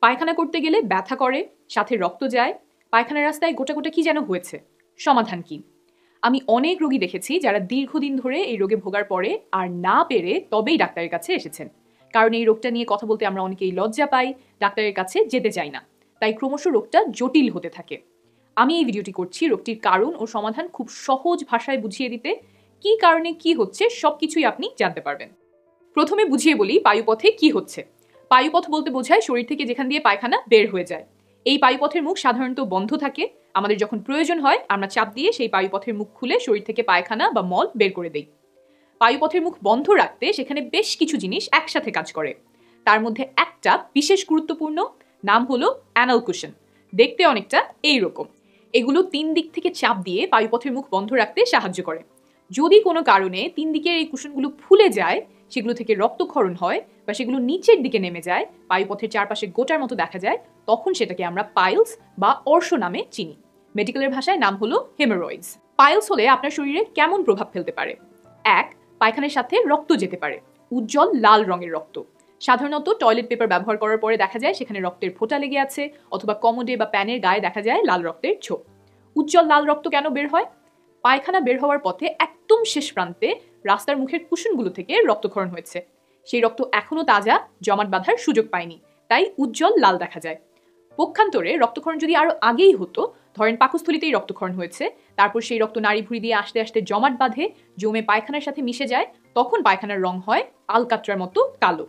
পায়খানা করতে গেলে ব্যথা করে, সাথে রক্ত যায়, পায়খানার রাস্তায় গোটা গোটা কি যেন হয়েছে। সমাধান কি? আমি অনেক রোগী দেখেছি যারা দীর্ঘদিন ধরে এই রোগে ভোগার পরে আর না পেরে তবেই ডাক্তারের কাছে এসেছেন। কারণ এই রোগটা নিয়ে কথা বলতে আমরা অনেকেই লজ্জা পাই, ডাক্তারের কাছে যেতে চাই না, তাই ক্রমশ রোগটা জটিল হতে থাকে। আমি এই ভিডিওটি করছি রোগটির কারণ ও সমাধান খুব সহজ ভাষায় বুঝিয়ে দিতে। কি কারণে কি হচ্ছে সবকিছুই আপনি জানতে পারবেন। প্রথমে বুঝিয়ে বলি পায়ুপথে কি হচ্ছে। পায়ুপথ বলতে বোঝায় শরীর থেকে যেখান দিয়ে পায়খানা বের হয়ে যায়। এই পায়ুপথের মুখ সাধারণত বন্ধ থাকে। আমাদের যখন প্রয়োজন হয় আমরা চাপ দিয়ে সেই পায়ুপথের মুখ খুলে শরীর থেকে পায়খানা বা মল বের করে দেই। পায়ুপথের মুখ বন্ধ রাখতে সেখানে বেশ কিছু জিনিস একসাথে কাজ করে। তার মধ্যে একটা বিশেষ গুরুত্বপূর্ণ, নাম হলো অ্যানাল কুশন। দেখতে অনেকটা এইরকম। এগুলো 3 দিক থেকে চাপ দিয়ে পায়ুপথের মুখ বন্ধ রাখতে সাহায্য করে। যদি কোনো কারণে 3 দিকের এই কুশনগুলো ফুলে যায়, সেগুলো থেকে রক্তক্ষরণ হয় বা সেগুলো নিচের দিকে নেমে যায়, পায়ুপথের চারপাশে গোটার মতো দেখা যায়, তখন সেটাকে আমরা পাইলস বা অর্শ নামে চিনি। মেডিকেলের ভাষায় নাম হলো হেমোরয়েডস। পাইলস হলে আপনার শরীরে কেমন প্রভাব ফেলতে পারে? 1. পায়খানার সাথে রক্ত যেতে পারে। উজ্জ্বল লাল রঙের রক্ত। সাধারণত টয়লেট পেপার ব্যবহার করার পরে দেখা যায় সেখানে রক্তের ফোঁটা লেগে আছে, অথবা কমোডে বা প্যানের গায়ে দেখা যায় লাল রক্তের ছোপ। উজ্জ্বল লাল রক্ত কেন বের হয়? পায়খানা বের হওয়ার পথে একদম শেষ প্রান্তে রাস্তার মুখের কুশনগুলো থেকে রক্তক্ষরণ হয়েছে। সেই রক্ত এখনো তাজা, জমাট বাঁধার সুযোগ পায়নি, তাই উজ্জ্বল লাল দেখা যায়। পক্ষান্তরে রক্তক্ষরণ যদি আরো আগেই হতো, ধরেন পাকস্থলীতেই রক্তক্ষরণ হয়েছে, তারপর সেই রক্ত নাড়ি ভুঁড়ি দিয়ে আস্তে আস্তে জমাট বাঁধে, জমে পায়খানার সাথে মিশে যায়, তখন পায়খানার রং হয় আলকাত্রার মতো কালো।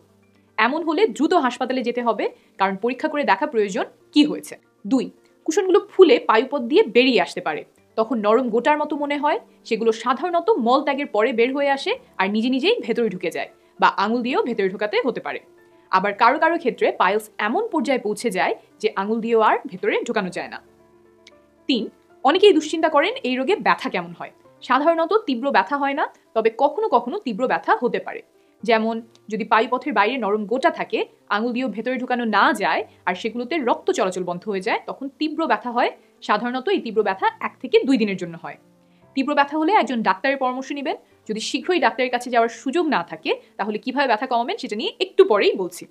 এমন হলে দ্রুত হাসপাতালে যেতে হবে, কারণ পরীক্ষা করে দেখা প্রয়োজন কি হয়েছে। 2. কুশনগুলো ফুলে পায়ুপথ দিয়ে বেরিয়ে আসতে পারে। তখন নরম গোটার মতো মনে হয়। সেগুলো সাধারণত মল ত্যাগের পরে বের হয়ে আসে আর নিজে নিজেই ভেতরে ঢুকে যায়, বা আঙুল দিয়েও ভেতরে ঢোকাতে হতে পারে। আবার কারো কারো ক্ষেত্রে পাইলস এমন পর্যায়ে পৌঁছে যায় যে আঙুল দিয়েও আর ভেতরে ঢোকানো যায় না। 3. অনেকেই দুশ্চিন্তা করেন এই রোগে ব্যথা কেমন হয়। সাধারণত তীব্র ব্যথা হয় না, তবে কখনো কখনো তীব্র ব্যথা হতে পারে। যেমন যদি পায়ুপথের বাইরে নরম গোটা থাকে, আঙুল দিয়েও ভেতরে ঢুকানো না যায় আর সেগুলোতে রক্ত চলাচল বন্ধ হয়ে যায়, তখন তীব্র ব্যথা হয়। সাধারণত এই তীব্র ব্যথা 1 থেকে 2 দিনের জন্য হয়। তীব্র ব্যথা হলে একজন ডাক্তারের পরামর্শ নেবেন। যদি শীঘ্রই ডাক্তারের কাছে যাওয়ার সুযোগ না থাকে, তাহলে কিভাবে ব্যথা কমাবেন সেটা নিয়ে একটু পরেই বলছি।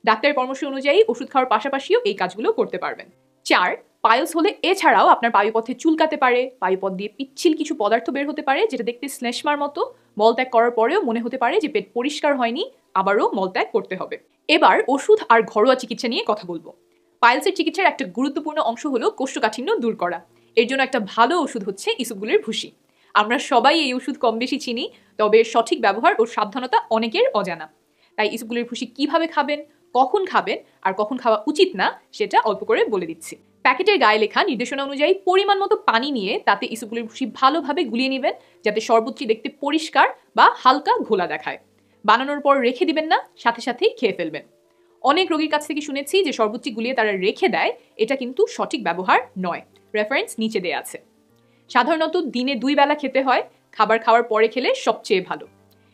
ডাক্তারের পরামর্শ অনুযায়ী ওষুধ খাওয়ার পাশাপাশিও এই কাজগুলো করতে পারবেন। 4. পাইলস হলে এছাড়াও আপনার পায়ুপথে চুলকাতে পারে, পায়ুপথ দিয়ে পিচ্ছিল কিছু পদার্থ বের হতে পারে, যেটা দেখতে শ্লেষ্মার মতো। মলত্যাগ করার পরেও মনে হতে পারে যে পেট পরিষ্কার হয়নি, আবারও মলত্যাগ করতে হবে। এবার ওষুধ আর ঘরোয়া চিকিৎসা নিয়ে কথা বলবো। পাইলসের চিকিৎসার একটা গুরুত্বপূর্ণ অংশ হলো কোষ্ঠকাঠিন্য দূর করা। এর জন্য একটা ভালো ওষুধ হচ্ছে ইসবগুলের ভুসি। আমরা সবাই এই ওষুধ কম বেশি চিনি, তবে সঠিক ব্যবহার ও সাবধানতা অনেকের অজানা। তাই ইসবগুলের ভুসি কিভাবে খাবেন, কখন খাবেন আর কখন খাওয়া উচিত না, সেটা অল্প করে বলে দিচ্ছি। প্যাকেটের গায়ে লেখা নির্দেশনা অনুযায়ী পরিমাণ মতো পানি নিয়ে তাতে ইসবগুলের ভুসি ভালোভাবে গুলিয়ে নেবেন, যাতে শরবতটি দেখতে পরিষ্কার বা হালকা ঘোলা দেখায়। বানানোর পর রেখে দিবেন না, সাথে সাথেই খেয়ে ফেলবেন। অনেক রোগীর কাছ থেকে শুনেছি যে শরবতটি গুলিয়ে তারা রেখে দেয়, এটা কিন্তু সঠিক ব্যবহার নয়। রেফারেন্স নিচে দেয়া আছে। সাধারণত দিনে 2 বেলা খেতে হয়, খাবার খাওয়ার পরে খেলে সবচেয়ে ভালো।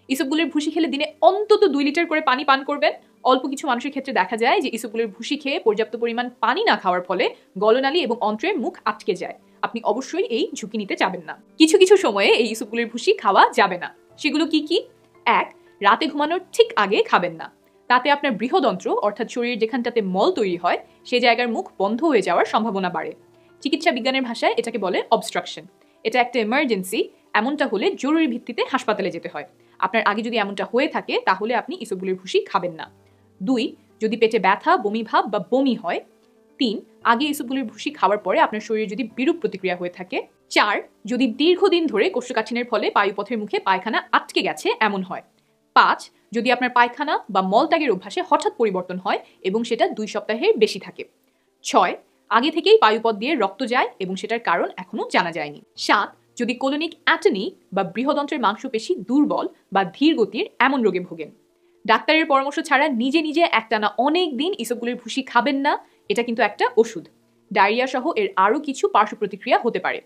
ইসবগুলের ভুসি খেলে দিনে অন্তত 2 লিটার করে পানি পান করবেন। অল্প কিছু মানুষের ক্ষেত্রে দেখা যায় যে ইসবগুলের ভুসি খেয়ে পর্যাপ্ত পরিমাণ পানি না খাওয়ার ফলে গলনালী এবং অন্ত্রের মুখ আটকে যায়। আপনি অবশ্যই এই ঝুঁকি নিতে যাবেন না। কিছু কিছু সময়ে এই ইসবগুলের ভুসি খাওয়া যাবে না। সেগুলো কি কি? 1. রাতে ঘুমানোর ঠিক আগে খাবেন না। তাতে আপনার বৃহদন্ত্র, অর্থাৎ শরীরের যেখানটাতে মল তৈরি হয়, সে জায়গার মুখ বন্ধ হয়ে যাওয়ার সম্ভাবনা বাড়ে। চিকিৎসা বিজ্ঞানের ভাষায় এটাকে বলে অবস্ট্রাকশন। এটা একটা এমার্জেন্সি। এমনটা হলে জরুরি ভিত্তিতে হাসপাতালে যেতে হয়। আপনার আগে যদি এমনটা হয়ে থাকে, তাহলে আপনি ইসবগুলের ভুসি খাবেন না। 2. যদি পেটে ব্যথা, বমি ভাব বা বমি হয়। 3. আগে ইসবগুলের ভুসি খাওয়ার পরে আপনার শরীরে যদি বিরূপ প্রতিক্রিয়া হয়ে থাকে। 4. যদি দীর্ঘদিন ধরে কোষ্ঠকাঠিন্যের ফলে পায়ুপথের মুখে পায়খানা আটকে গেছে এমন হয়। 5. যদি আপনার পায়খানা বা মলত্যাগের অভ্যাসে হঠাৎ পরিবর্তন হয় এবং সেটা 2 সপ্তাহের বেশি থাকে। 6. আগে থেকেই পায়ুপথ দিয়ে রক্ত যায় এবং সেটার কারণ এখনো জানা যায়নি। 7. যদি কোলোনিক অ্যাটনি বা বৃহদন্ত্রের মাংসপেশি দুর্বল বা ধীর গতির এমন রোগে ভোগেন। ডাক্তারের পরামর্শ ছাড়া নিজে নিজে একটানা অনেক দিন ইসবগুলের ভুসি খাবেন না। এটা কিন্তু একটা ওষুধ। ডায়রিয়া সহ এর আরও কিছু পার্শ্ব প্রতিক্রিয়া হতে পারে।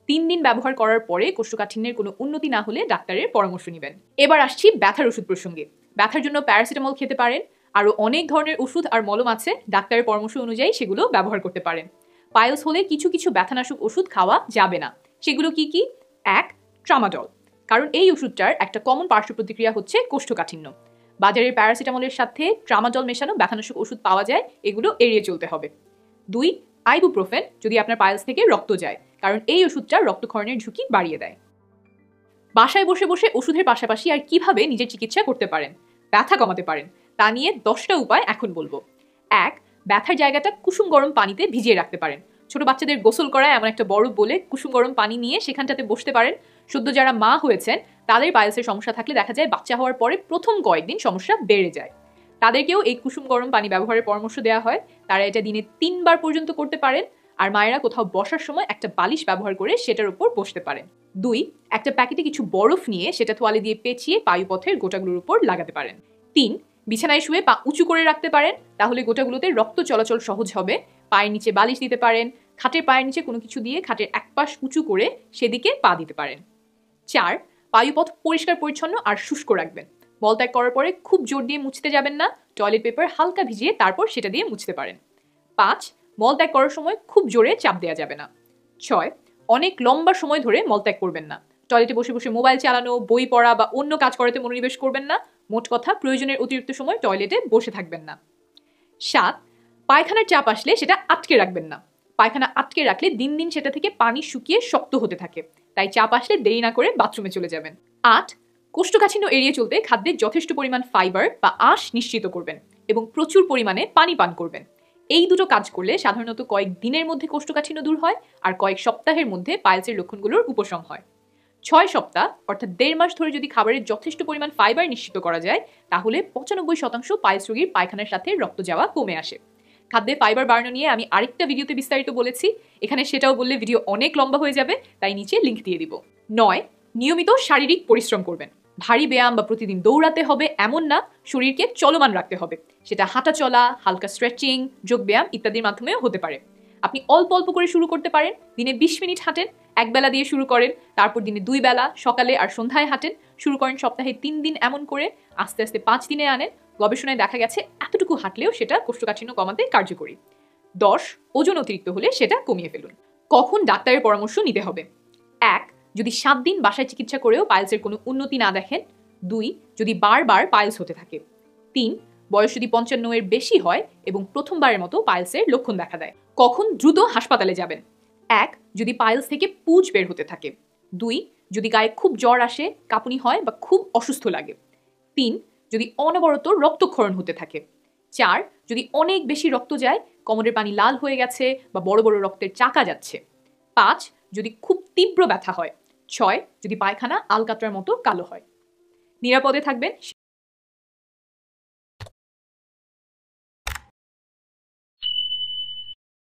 3 দিন ব্যবহার করার পরে কোষ্ঠকাঠিন্যের কোনো উন্নতি না হলে ডাক্তারের পরামর্শ নেবেন। এবার আসছি ব্যথার ওষুধ প্রসঙ্গে। ব্যথার জন্য প্যারাসিটামল খেতে পারেন। আরও অনেক ধরনের ওষুধ আর মলম আছে, ডাক্তারের পরামর্শ অনুযায়ী সেগুলো ব্যবহার করতে পারেন। পাইলস হলে কিছু কিছু ব্যথানাশক ওষুধ খাওয়া যাবে না। সেগুলো কি কি? 1. ট্রামাডল। কারণ এই ওষুধটার একটা কমন পার্শ্ব প্রতিক্রিয়া হচ্ছে কোষ্ঠকাঠিন্য। বাজারের প্যারাসিটামলের সাথে ট্রামাডল মেশানো ব্যথানাশক ওষুধ পাওয়া যায়, এগুলো এড়িয়ে চলতে হবে। 2. আইবুপ্রোফেন যদি আপনার পাইলস থেকে রক্ত যায়, কারণ এই ওষুধটা রক্তক্ষরণের ঝুঁকি বাড়িয়ে দেয়। বাসায় বসে বসে ওষুধের পাশাপাশি আর কিভাবে নিজের চিকিৎসা করতে পারেন, ব্যথা কমাতে পারেন, তা নিয়ে 10টা উপায় এখন বলবো। 1. ব্যথার জায়গাটা কুসুম গরম পানিতে ভিজিয়ে রাখতে পারেন। ছোট বাচ্চাদের গোসল করায় এমন একটা বরফ বলে কুসুম গরম পানি নিয়ে সেখানটাতে বসতে পারেন। সদ্য যারা মা হয়েছেন তাদের পাইলসের সমস্যা থাকলে দেখা যায় বাচ্চা হওয়ার পরে প্রথম কয়েকদিন সমস্যা বেড়ে যায়। তাদেরকেও এই কুসুম গরম পানি ব্যবহারের পরামর্শ দেওয়া হয়। তারা এটা দিনে 3 বার পর্যন্ত করতে পারেন। আর মায়েরা কোথাও বসার সময় একটা বালিশ ব্যবহার করে সেটার উপর বসতে পারেন। 2. একটা প্যাকেটে কিছু বরফ নিয়ে সেটা তোয়ালে দিয়ে পেঁচিয়ে পায়ুপথের গোটাগুলোর উপর লাগাতে পারেন। 3. বিছানায় শুয়ে পা উঁচু করে রাখতে পারেন, তাহলে গোটাগুলোতে রক্ত চলাচল সহজ হবে। পায়ের নিচে বালিশ দিতে পারেন, খাটের পায়ের নিচে কোনো কিছু দিয়ে খাটের এক পাশ উঁচু করে সেদিকে পা দিতে পারেন। 4. পায়ুপথ পরিষ্কার পরিচ্ছন্ন আর শুষ্ক রাখবেন। মলত্যাগ করার পরে খুব জোর দিয়ে মুছতে যাবেন না, টয়লেট পেপার হালকা ভিজিয়ে তারপর সেটা দিয়ে মুছতে পারেন। 5. মলত্যাগ করার সময় খুব জোরে চাপ দেওয়া যাবে না। 6. অনেক লম্বা সময় ধরে মলত্যাগ করবেন না। টয়লেটে বসে বসে মোবাইল চালানো, বই পড়া বা অন্য কাজ করাতে মনোনিবেশ করবেন না। মোট কথা, প্রয়োজনের অতিরিক্ত সময় টয়লেটে বসে থাকবেন না। 7. পায়খানার চাপ আসলে সেটা আটকে রাখবেন না। পায়খানা আটকে রাখলে দিন দিন সেটা থেকে পানি শুকিয়ে শক্ত হতে থাকে, তাই চাপ আসলে দেরি না করে বাথরুমে চলে যাবেন। 8. কোষ্ঠকাঠিন্য এড়িয়ে চলতে খাদ্যে যথেষ্ট পরিমাণ ফাইবার বা আঁশ নিশ্চিত করবেন এবং প্রচুর পরিমাণে পানি পান করবেন। এই দুটো কাজ করলে সাধারণত কয়েক দিনের মধ্যে কোষ্ঠকাঠিন্য দূর হয় আর কয়েক সপ্তাহের মধ্যে পাইলসের লক্ষণগুলোর উপশম হয়। 6 সপ্তাহ অর্থাৎ 1.5 মাস ধরে যদি খাবারের যথেষ্ট পরিমাণ ফাইবার নিশ্চিত করা যায়, তাহলে 95% পাইলস রোগীর পায়খানার সাথে রক্ত যাওয়া কমে আসে। খাদ্যে ফাইবার বাড়ানো নিয়ে আমি আরেকটা ভিডিওতে বিস্তারিত বলেছি, এখানে সেটাও বললে ভিডিও অনেক লম্বা হয়ে যাবে, তাই নিচে লিংক দিয়ে দিব। 9. নিয়মিত শারীরিক পরিশ্রম করবেন। ভারী ব্যায়াম বা প্রতিদিন দৌড়াতে হবে এমন না, শরীরকে চলমান রাখতে হবে। সেটা হাঁটা চলা, হালকা স্ট্রেচিং, যোগব্যায়াম ইত্যাদির মাধ্যমেও হতে পারে। আপনি অল্প অল্প করে শুরু করতে পারেন। দিনে 20 মিনিট হাঁটেন, এক বেলা দিয়ে শুরু করেন, তারপর দিনে 2 বেলা সকালে আর সন্ধ্যায় হাঁটেন। শুরু করেন সপ্তাহে 3 দিন, এমন করে আস্তে আস্তে 5 দিনে আনেন। গবেষণায় দেখা গেছে এতটুকু হাঁটলেও সেটা কোষ্ঠকাঠিন্য কমাতে কার্যকরী। 10. ওজন অতিরিক্ত হলে সেটা কমিয়ে ফেলুন। কখন ডাক্তারের পরামর্শ নিতে হবে? 1. যদি 7 দিন বাসায় চিকিৎসা করেও পাইলসের কোনো উন্নতি না দেখেন। 2. যদি বারবার পাইলস হতে থাকে। 3. বয়স যদি 55 এর বেশি হয় এবং প্রথমবারের মতো পাইলসের লক্ষণ দেখা দেয়। কখন দ্রুত হাসপাতালে যাবেন? 1. যদি পাইলস থেকে পুঁজ বের হতে থাকে। 2. যদি গায়ে খুব জ্বর আসে, কাঁপুনি হয় বা খুব অসুস্থ লাগে। 3. যদি অনবরত রক্তক্ষরণ হতে থাকে। 4. যদি অনেক বেশি রক্ত যায়, কোমরের পানি লাল হয়ে গেছে বা বড় বড় রক্তের চাকা যাচ্ছে। 5. যদি খুব তীব্র ব্যথা হয়। 6. যদি পায়খানা আলকাতরার মতো কালো হয়। নিরাপদে থাকবেন।